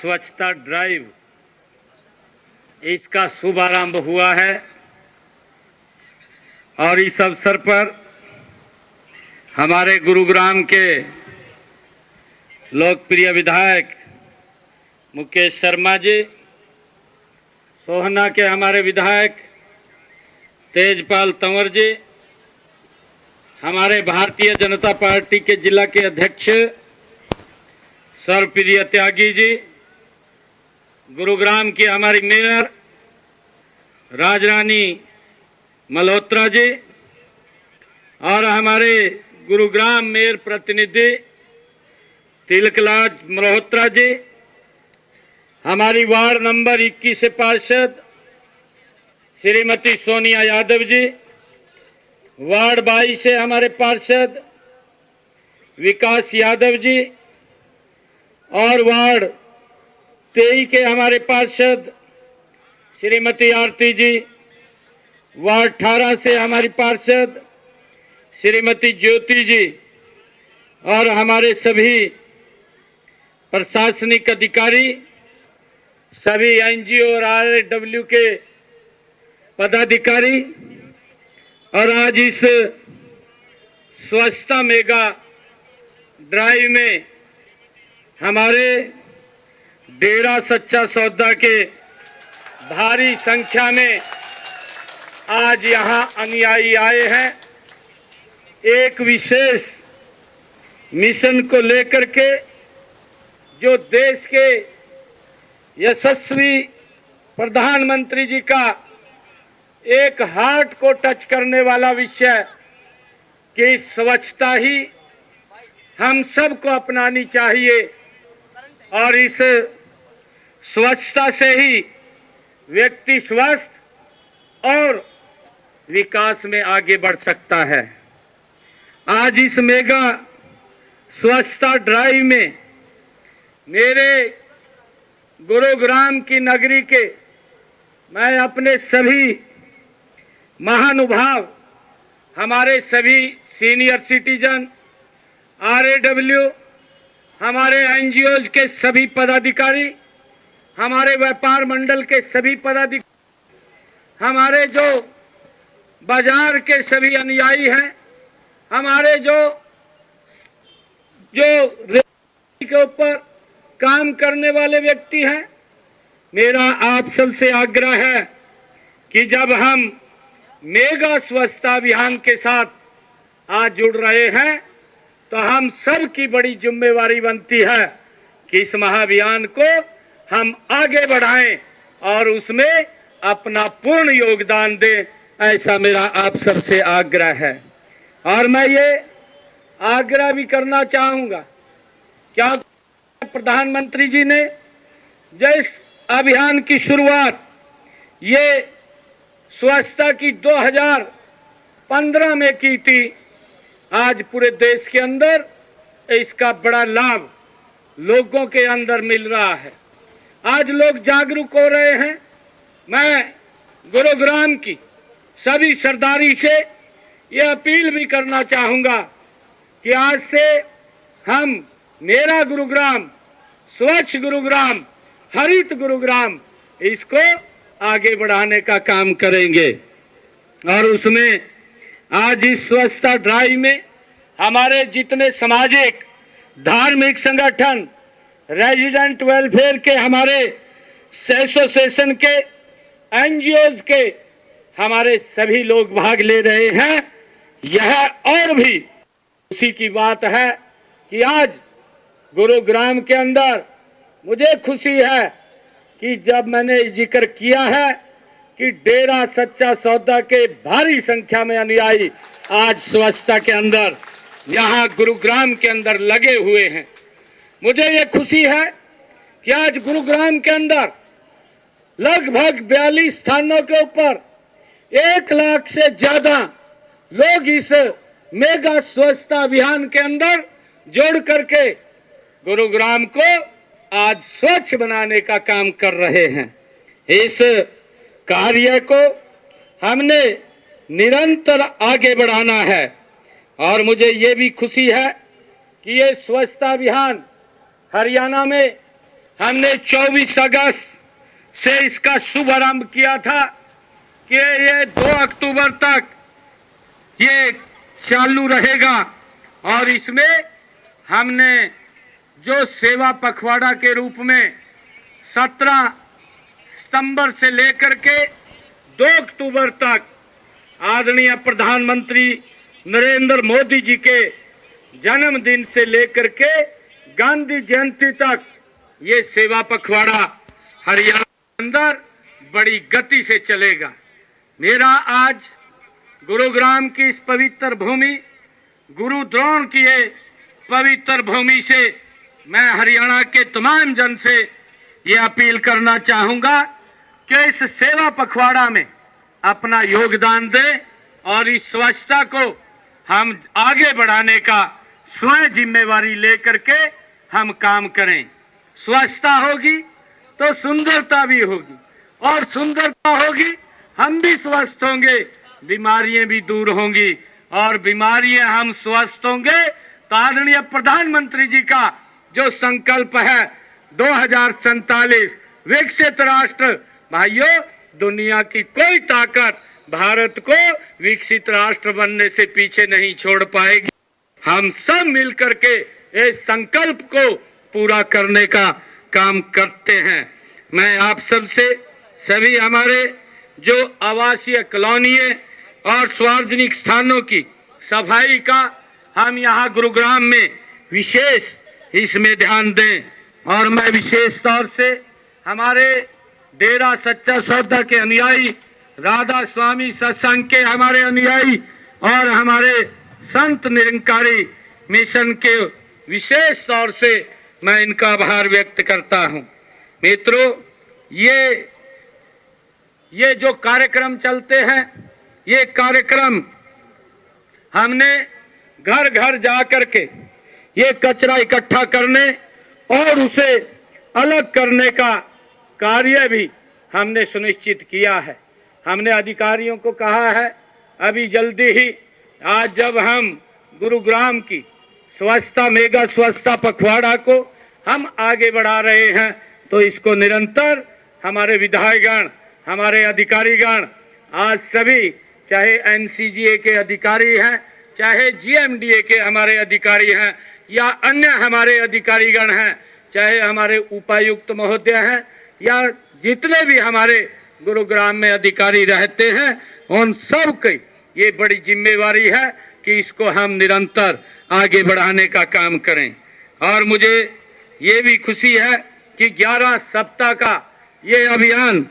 स्वच्छता ड्राइव इसका शुभारंभ हुआ है और इस अवसर पर हमारे गुरुग्राम के लोकप्रिय विधायक मुकेश शर्मा जी, सोहना के हमारे विधायक तेजपाल तंवर जी, हमारे भारतीय जनता पार्टी के जिला के अध्यक्ष सर्वप्रिय त्यागी जी, गुरुग्राम की हमारी मेयर राजरानी मल्होत्रा जी और हमारे गुरुग्राम मेयर प्रतिनिधि तिलकराज मल्होत्रा जी, हमारी वार्ड नंबर 21 से पार्षद श्रीमती सोनिया यादव जी, वार्ड 22 से हमारे पार्षद विकास यादव जी और वार्ड 23 के हमारे पार्षद श्रीमती आरती जी, वार्ड 18 से हमारी पार्षद श्रीमती ज्योति जी और हमारे सभी प्रशासनिक अधिकारी, सभी एनजीओ और आरएडब्ल्यू के पदाधिकारी और आज इस स्वच्छता मेगा ड्राइव में हमारे डेरा सच्चा सौदा के भारी संख्या में आज यहाँ अनुयायी आए हैं। एक विशेष मिशन को लेकर के जो देश के यशस्वी प्रधानमंत्री जी का एक हार्ट को टच करने वाला विषय कि स्वच्छता ही हम सबको अपनानी चाहिए और इस स्वच्छता से ही व्यक्ति स्वस्थ और विकास में आगे बढ़ सकता है। आज इस मेगा स्वच्छता ड्राइव में मेरे गुरुग्राम की नगरी के मैं अपने सभी महानुभाव, हमारे सभी सीनियर सिटीजन, आरएडब्ल्यू, हमारे एनजीओज के सभी पदाधिकारी, हमारे व्यापार मंडल के सभी पदाधिकारी, हमारे जो बाजार के सभी अनुयायी हैं, हमारे जो रेल के ऊपर काम करने वाले व्यक्ति हैं, मेरा आप सबसे आग्रह है कि जब हम मेगा स्वच्छता अभियान के साथ आज जुड़ रहे हैं तो हम सब की बड़ी जिम्मेवारी बनती है कि इस महाअभियान को हम आगे बढ़ाएं और उसमें अपना पूर्ण योगदान दें, ऐसा मेरा आप सबसे आग्रह है। और मैं ये आग्रह भी करना चाहूँगा, क्या प्रधानमंत्री जी ने जिस अभियान की शुरुआत ये स्वच्छता की 2015 में की थी, आज पूरे देश के अंदर इसका बड़ा लाभ लोगों के अंदर मिल रहा है। आज लोग जागरूक हो रहे हैं। मैं गुरुग्राम की सभी सरदारी से ये अपील भी करना चाहूँगा कि आज से हम मेरा गुरुग्राम, स्वच्छ गुरुग्राम, हरित गुरुग्राम, इसको आगे बढ़ाने का काम करेंगे। और उसमें आज इस स्वच्छता ड्राइव में हमारे जितने सामाजिक धार्मिक संगठन, रेजिडेंट वेलफेयर के, हमारे एसोसिएशन के, एनजीओज के, हमारे सभी लोग भाग ले रहे हैं। यह और भी खुशी की बात है कि आज गुरुग्राम के अंदर मुझे खुशी है कि जब मैंने जिक्र किया है कि डेरा सच्चा सौदा के भारी संख्या में अनुयायी आज स्वच्छता के अंदर यहाँ गुरुग्राम के अंदर लगे हुए हैं। मुझे ये खुशी है कि आज गुरुग्राम के अंदर लगभग 42 स्थानों के ऊपर 1 लाख से ज्यादा लोग इस मेगा स्वच्छता अभियान के अंदर जोड़ करके गुरुग्राम को आज स्वच्छ बनाने का काम कर रहे हैं। इस कार्य को हमने निरंतर आगे बढ़ाना है और मुझे ये भी खुशी है कि ये स्वच्छता अभियान हरियाणा में हमने 24 अगस्त से इसका शुभारंभ किया था कि ये 2 अक्टूबर तक ये चालू रहेगा और इसमें हमने जो सेवा पखवाड़ा के रूप में 17 सितंबर से लेकर के 2 अक्टूबर तक आदरणीय प्रधानमंत्री नरेंद्र मोदी जी के जन्मदिन से लेकर के गांधी जयंती तक ये सेवा पखवाड़ा हरियाणा के अंदर बड़ी गति से चलेगा। मेरा आज गुरुग्राम की इस पवित्र भूमि, गुरु द्रोण की ये पवित्र भूमि से मैं हरियाणा के तमाम जन से ये अपील करना चाहूंगा कि इस सेवा पखवाड़ा में अपना योगदान दें और इस स्वच्छता को हम आगे बढ़ाने का स्वयं जिम्मेवारी लेकर के हम काम करें। स्वच्छता होगी तो सुंदरता भी होगी और सुंदरता होगी हम भी स्वस्थ होंगे, बीमारियां भी दूर होंगी और बीमारियां हम स्वस्थ होंगे तो आदरणीय प्रधानमंत्री जी का जो संकल्प है 2047 विकसित राष्ट्र, भाइयों दुनिया की कोई ताकत भारत को विकसित राष्ट्र बनने से पीछे नहीं छोड़ पाएगी। हम सब मिलकर के इस संकल्प को पूरा करने का काम करते हैं। मैं आप सबसे सभी हमारे जो आवासीय कॉलोनियां और सार्वजनिक स्थानों की सफाई का हम यहाँ गुरुग्राम में विशेष इसमें ध्यान दें और मैं विशेष तौर से हमारे डेरा सच्चा सौदा के अनुयायी, राधा स्वामी सत्संग के हमारे अनुयायी और हमारे संत निरंकारी मिशन के विशेष तौर से मैं इनका आभार व्यक्त करता हूं। मित्रों, ये जो कार्यक्रम चलते हैं, ये कार्यक्रम हमने घर घर जा करके ये कचरा इकट्ठा करने और उसे अलग करने का कार्य भी हमने सुनिश्चित किया है। हमने अधिकारियों को कहा है अभी जल्दी ही आज जब हम गुरुग्राम की स्वच्छता मेगा स्वच्छता पखवाड़ा को हम आगे बढ़ा रहे हैं तो इसको निरंतर हमारे विधायकगण, हमारे अधिकारीगण, आज सभी चाहे एनसीजीए के अधिकारी हैं, चाहे जीएमडीए के हमारे अधिकारी हैं या अन्य हमारे अधिकारीगण हैं, चाहे हमारे उपायुक्त महोदय हैं या जितने भी हमारे गुरुग्राम में अधिकारी रहते हैं, उन सब की ये बड़ी जिम्मेवारी है कि इसको हम निरंतर आगे बढ़ाने का काम करें। और मुझे ये भी खुशी है कि 11 सप्ताह का ये अभियान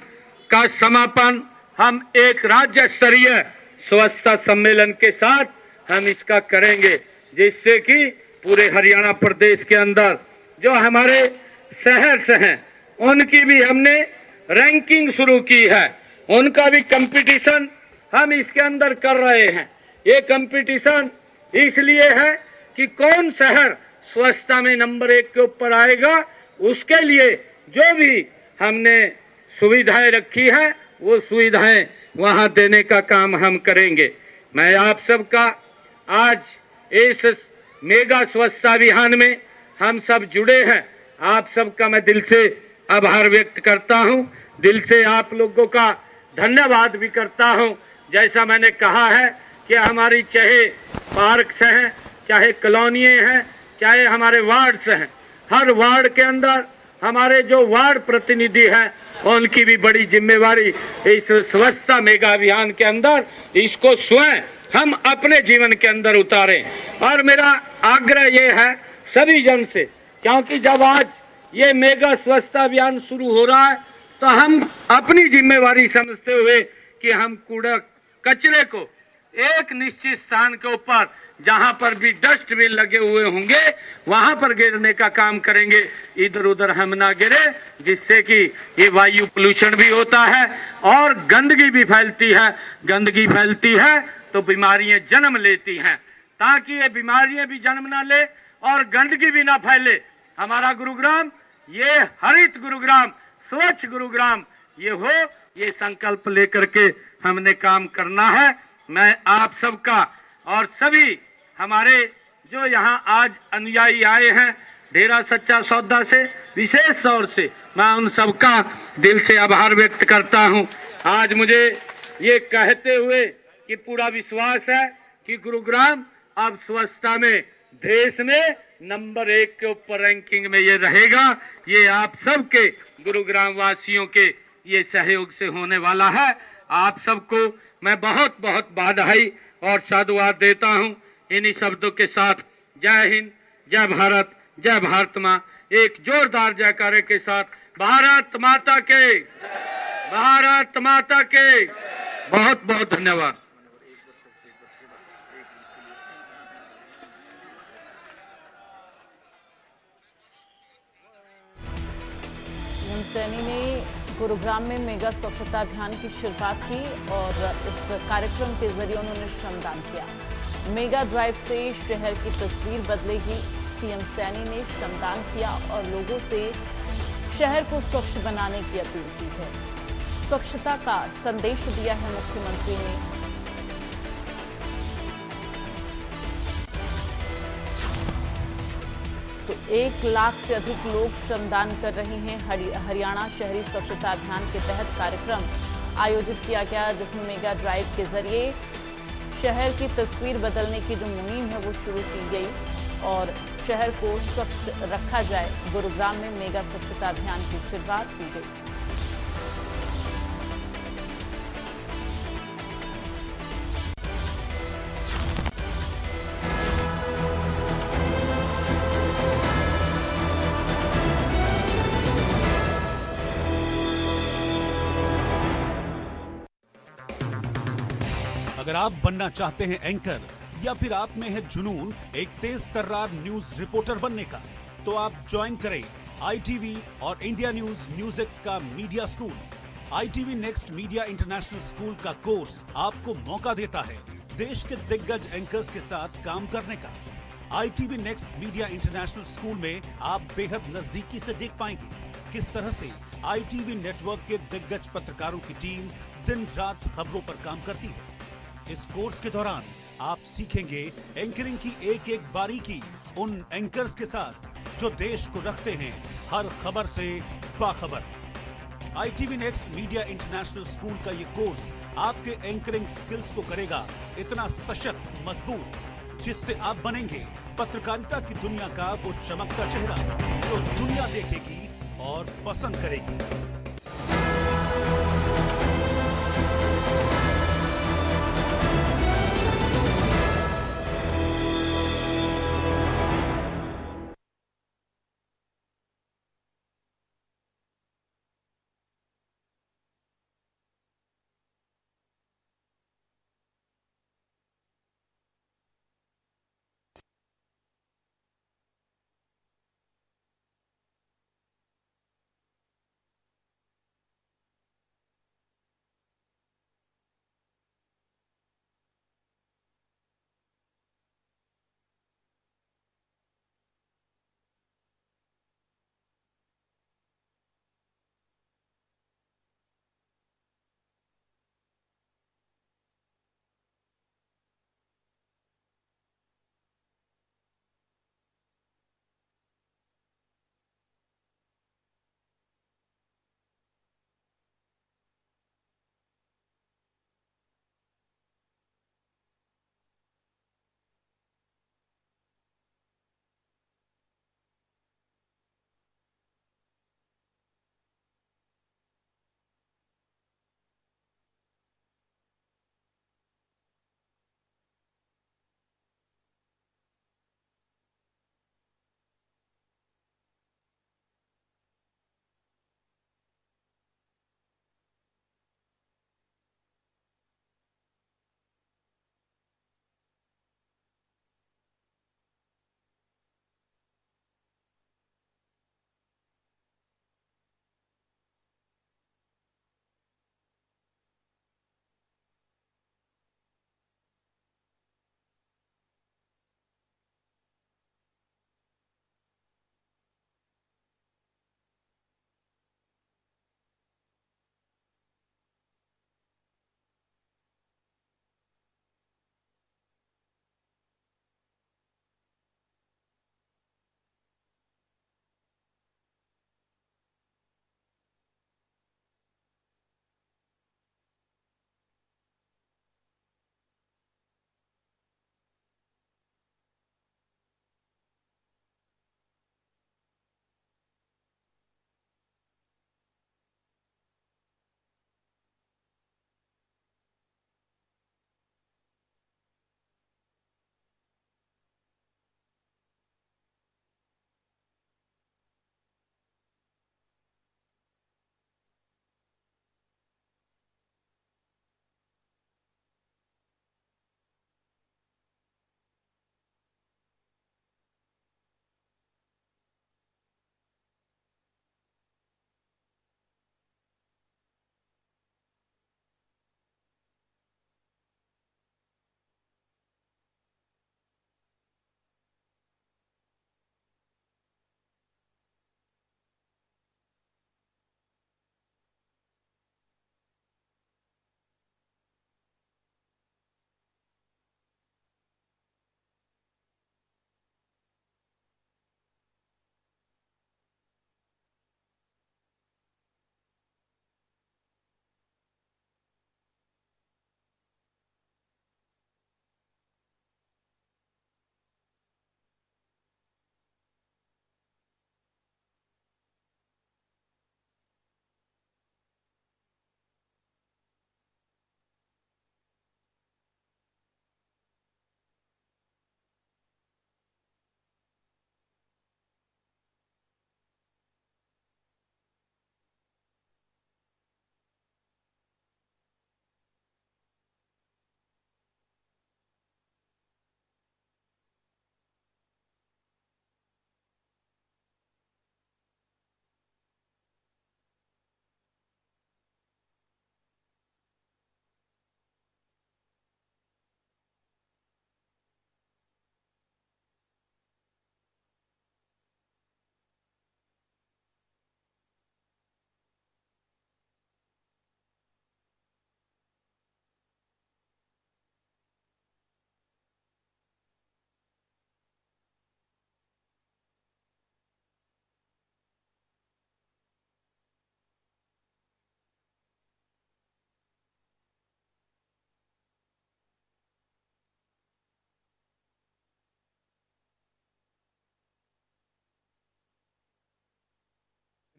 का समापन हम एक राज्य स्तरीय स्वच्छता सम्मेलन के साथ हम इसका करेंगे, जिससे कि पूरे हरियाणा प्रदेश के अंदर जो हमारे शहर से हैं उनकी भी हमने रैंकिंग शुरू की है, उनका भी कंपटीशन हम इसके अंदर कर रहे हैं। ये कंपटीशन इसलिए है कि कौन शहर स्वच्छता में नंबर 1 के ऊपर आएगा, उसके लिए जो भी हमने सुविधाएं रखी है वो सुविधाएं वहां देने का काम हम करेंगे। मैं आप सबका आज इस मेगा स्वच्छता अभियान में हम सब जुड़े हैं, आप सबका मैं दिल से आभार व्यक्त करता हूं, दिल से आप लोगों का धन्यवाद भी करता हूं। जैसा मैंने कहा है कि हमारी चाहे पार्क्स हैं, चाहे कॉलोनियाँ हैं, चाहे हमारे वार्ड्स हैं, हर वार्ड के अंदर हमारे जो वार्ड प्रतिनिधि हैं उनकी भी बड़ी जिम्मेवारी इस स्वच्छता मेगा अभियान के अंदर इसको स्वयं हम अपने जीवन के अंदर उतारें। और मेरा आग्रह ये है सभी जन से, क्योंकि जब आज ये मेगा स्वच्छता अभियान शुरू हो रहा है तो हम अपनी जिम्मेवारी समझते हुए कि हम कूड़ा कचरे को एक निश्चित स्थान के ऊपर जहां पर भी डस्टबिन लगे हुए होंगे वहां पर गिरने का काम करेंगे, इधर उधर हम ना गिरे, जिससे कि ये वायु पोल्यूशन भी होता है और गंदगी भी फैलती है। गंदगी फैलती है तो बीमारियां जन्म लेती हैं। ताकि ये बीमारियां भी जन्म ना ले और गंदगी भी ना फैले, हमारा गुरुग्राम ये हरित गुरुग्राम, स्वच्छ गुरुग्राम ये हो, ये संकल्प लेकर के हमने काम करना है। मैं आप सबका और सभी हमारे जो यहाँ आज अनुयायी आए हैं डेरा सच्चा सौदा से विशेष तौर से मैं उन सबका दिल से आभार व्यक्त करता हूं। आज मुझे ये कहते हुए कि पूरा विश्वास है कि गुरुग्राम अब स्वच्छता में देश में नंबर 1 के ऊपर रैंकिंग में ये रहेगा। ये आप सबके गुरुग्राम वासियों के ये सहयोग से होने वाला है। आप सबको मैं बहुत बहुत बधाई और साधुवाद देता हूं। इन्हीं शब्दों के साथ जय हिंद, जय भारत, जय भारत माँ। एक जोरदार जयकारे के साथ भारत माता के, भारत माता के बहुत बहुत धन्यवाद। सीएम सैनी ने गुरुग्राम में मेगा स्वच्छता अभियान की शुरुआत की और इस कार्यक्रम के जरिए उन्होंने श्रमदान किया। मेगा ड्राइव से शहर की तस्वीर बदलेगी। सीएम सैनी ने श्रमदान किया और लोगों से शहर को स्वच्छ बनाने की अपील की है। स्वच्छता का संदेश दिया है मुख्यमंत्री ने। तो 1 लाख से अधिक लोग श्रमदान कर रहे हैं। हरियाणा शहरी स्वच्छता अभियान के तहत कार्यक्रम आयोजित किया गया, जिसमें मेगा ड्राइव के जरिए शहर की तस्वीर बदलने की जो मुहिम है वो शुरू की गई और शहर को स्वच्छ रखा जाए। गुरुग्राम में मेगा स्वच्छता अभियान की शुरुआत की गई। अगर आप बनना चाहते हैं एंकर या फिर आप में है जुनून एक तेज तर्रार न्यूज रिपोर्टर बनने का, तो आप ज्वाइन करें आईटीवी और इंडिया न्यूज एक्स का media school. ITV next media international school का कोर्स आपको मौका देता है देश के दिग्गज एंकर्स के साथ काम करने का। ITV next media international school में आप बेहद नजदीकी से देख पाएंगे किस तरह से आईटीवी नेटवर्क के दिग्गज पत्रकारों की टीम दिन रात खबरों पर काम करती है। इस कोर्स के दौरान आप सीखेंगे एंकरिंग की एक एक बारीकी उन एंकर्स के साथ जो देश को रखते हैं हर खबर से बाखबर। ITV next media international school का ये कोर्स आपके एंकरिंग स्किल्स को करेगा इतना सशक्त, मजबूत, जिससे आप बनेंगे पत्रकारिता की दुनिया का वो चमकता चेहरा जो दुनिया देखेगी और पसंद करेगी।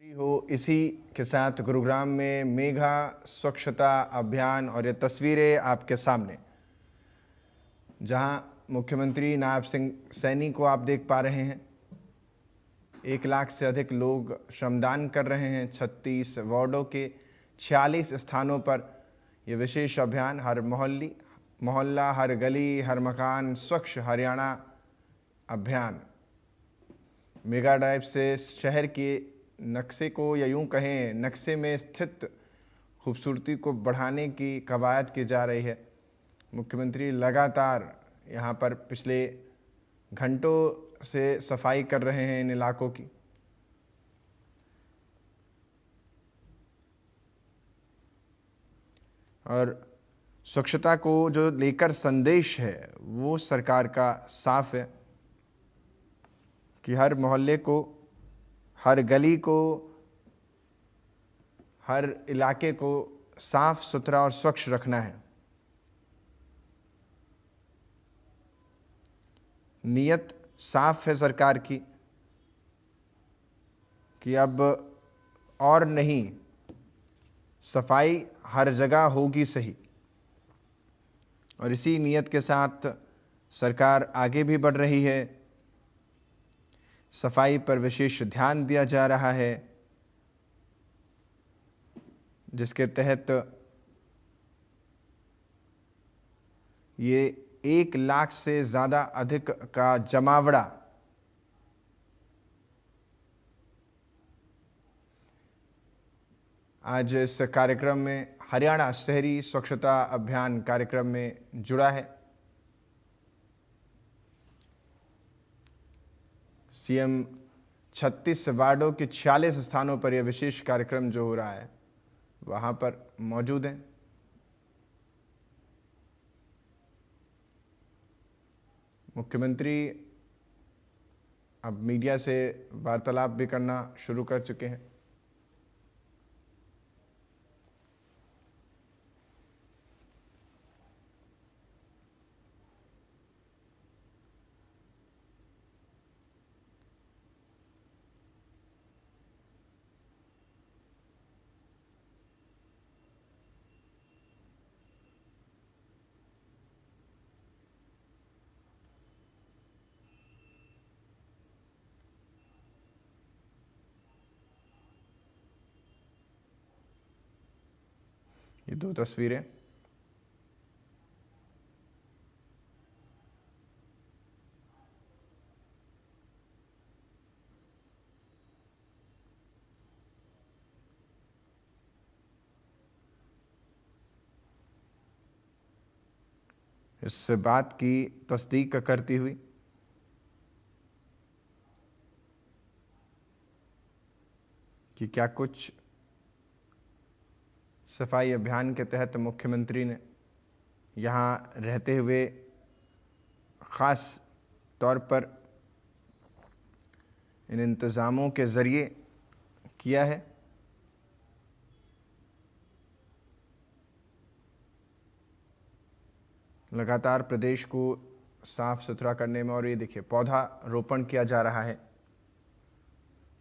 हो इसी के साथ गुरुग्राम में मेगा स्वच्छता अभियान और ये तस्वीरें आपके सामने, जहां मुख्यमंत्री नायब सिंह सैनी को आप देख पा रहे हैं। 1 लाख से अधिक लोग श्रमदान कर रहे हैं। 36 वार्डों के 46 स्थानों पर यह विशेष अभियान, हर मोहल्ला, हर गली, हर मकान स्वच्छ हरियाणा अभियान। मेगा ड्राइव से शहर के नक्शे को, या यूं कहें नक्शे में स्थित खूबसूरती को बढ़ाने की कवायद की जा रही है। मुख्यमंत्री लगातार यहां पर पिछले घंटों से सफाई कर रहे हैं इन इलाकों की। और स्वच्छता को जो लेकर संदेश है वो सरकार का साफ है कि हर मोहल्ले को, हर गली को, हर इलाके को साफ सुथरा और स्वच्छ रखना है। नीयत साफ है सरकार की कि अब और नहीं, सफाई हर जगह होगी सही। और इसी नीयत के साथ सरकार आगे भी बढ़ रही है। सफाई पर विशेष ध्यान दिया जा रहा है, जिसके तहत ये 1 लाख से ज़्यादा अधिक का जमावड़ा आज इस कार्यक्रम में, हरियाणा शहरी स्वच्छता अभियान कार्यक्रम में जुड़ा है। सीएम 36 वार्डों के 46 स्थानों पर यह विशेष कार्यक्रम जो हो रहा है वहां पर मौजूद हैं। मुख्यमंत्री अब मीडिया से वार्तालाप भी करना शुरू कर चुके हैं। ये 2 तस्वीरें इस बात की तस्दीक करती हुई कि क्या कुछ सफाई अभियान के तहत मुख्यमंत्री ने यहाँ रहते हुए ख़ास तौर पर इन इंतज़ामों के ज़रिए किया है। लगातार प्रदेश को साफ सुथरा करने में, और ये देखिए पौधा रोपण किया जा रहा है।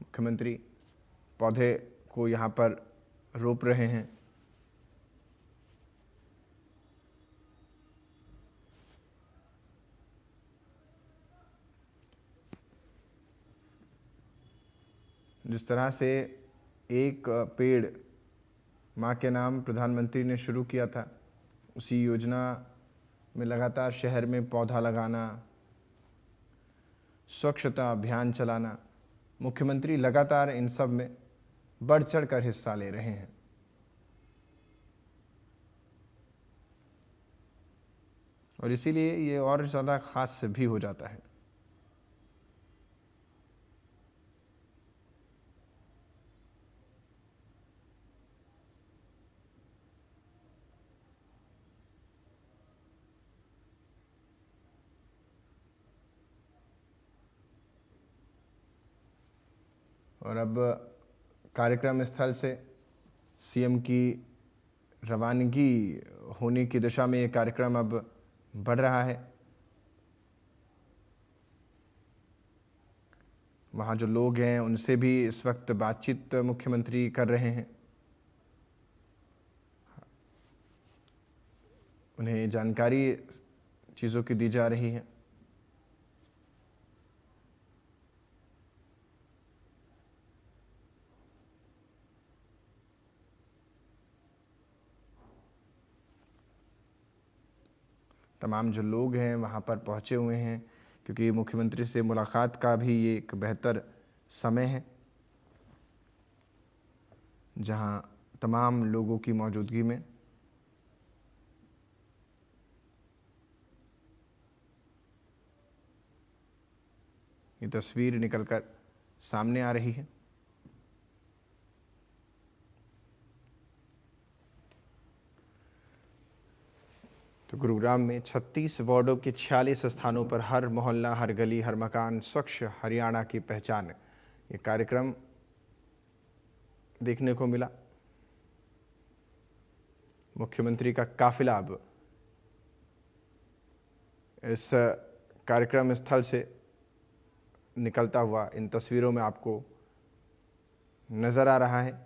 मुख्यमंत्री पौधे को यहाँ पर रोप रहे हैं। जिस तरह से एक पेड़ माँ के नाम प्रधानमंत्री ने शुरू किया था, उसी योजना में लगातार शहर में पौधा लगाना, स्वच्छता अभियान चलाना, मुख्यमंत्री लगातार इन सब में बढ़ चढ़ कर हिस्सा ले रहे हैं। और इसीलिए ये और ज़्यादा खास भी हो जाता है। और अब कार्यक्रम स्थल से सीएम की रवानगी होने की दिशा में ये कार्यक्रम अब बढ़ रहा है। वहाँ जो लोग हैं उनसे भी इस वक्त बातचीत मुख्यमंत्री कर रहे हैं। उन्हें जानकारी चीज़ों की दी जा रही है। तमाम जो लोग हैं वहाँ पर पहुँचे हुए हैं, क्योंकि मुख्यमंत्री से मुलाकात का भी ये एक बेहतर समय है, जहाँ तमाम लोगों की मौजूदगी में ये तस्वीर निकलकर सामने आ रही है। तो गुरुग्राम में 36 वार्डों के 46 स्थानों पर हर मोहल्ला, हर गली, हर मकान स्वच्छ हरियाणा की पहचान, ये कार्यक्रम देखने को मिला। मुख्यमंत्री का काफिला अब इस कार्यक्रम स्थल से निकलता हुआ इन तस्वीरों में आपको नजर आ रहा है।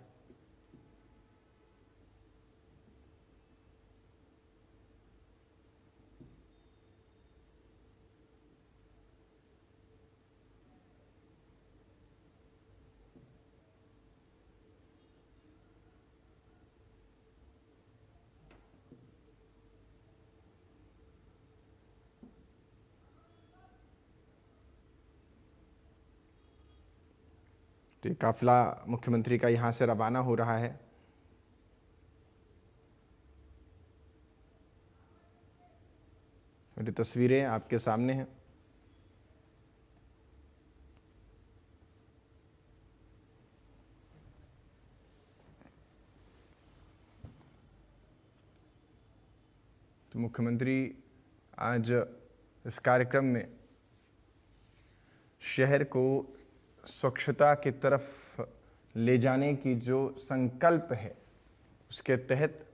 तो ये काफिला मुख्यमंत्री का यहाँ से रवाना हो रहा है। और ये तस्वीरें आपके सामने हैं। तो मुख्यमंत्री आज इस कार्यक्रम में शहर को स्वच्छता की तरफ ले जाने की जो संकल्प है उसके तहत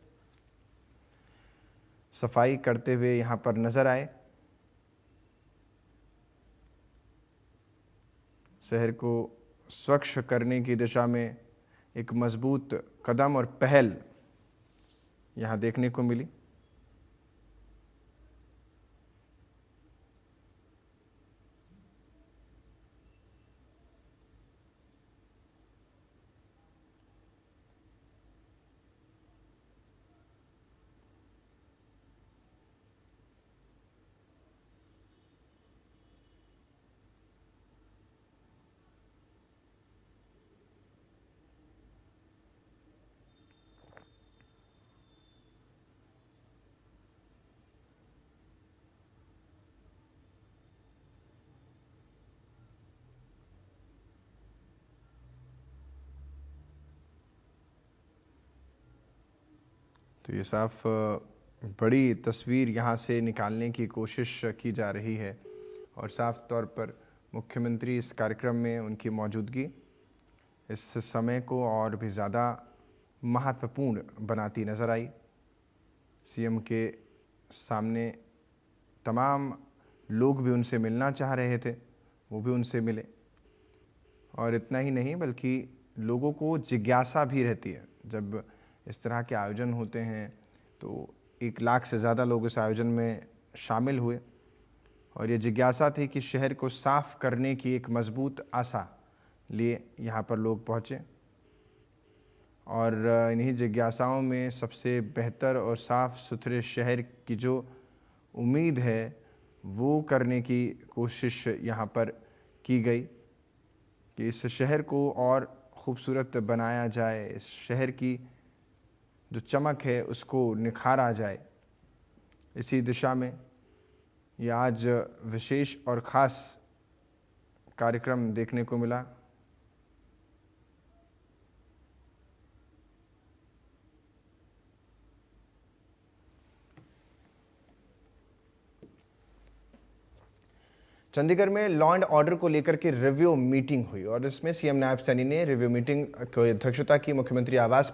सफाई करते हुए यहाँ पर नजर आए। शहर को स्वच्छ करने की दिशा में एक मजबूत कदम और पहल यहाँ देखने को मिली। तो ये साफ बड़ी तस्वीर यहाँ से निकालने की कोशिश की जा रही है और साफ तौर पर मुख्यमंत्री इस कार्यक्रम में उनकी मौजूदगी इस समय को और भी ज़्यादा महत्वपूर्ण बनाती नज़र आई। सीएम के सामने तमाम लोग भी उनसे मिलना चाह रहे थे, वो भी उनसे मिले। और इतना ही नहीं बल्कि लोगों को जिज्ञासा भी रहती है। जब इस तरह के आयोजन होते हैं तो 1 लाख से ज़्यादा लोग इस आयोजन में शामिल हुए और ये जिज्ञासा थी कि शहर को साफ करने की एक मजबूत आशा लिए यहाँ पर लोग पहुँचे। और इन्हीं जिज्ञासाओं में सबसे बेहतर और साफ़ सुथरे शहर की जो उम्मीद है वो करने की कोशिश यहाँ पर की गई कि इस शहर को और ख़ूबसूरत बनाया जाए, इस शहर की जो चमक है उसको निखारा जाए। इसी दिशा में ये आज विशेष और ख़ास कार्यक्रम देखने को मिला। चंडीगढ़ में लॉ एंड ऑर्डर को लेकर के रिव्यू मीटिंग हुई और इसमें सीएम नायब सैनी ने रिव्यू मीटिंग की अध्यक्षता की मुख्यमंत्री आवास पर।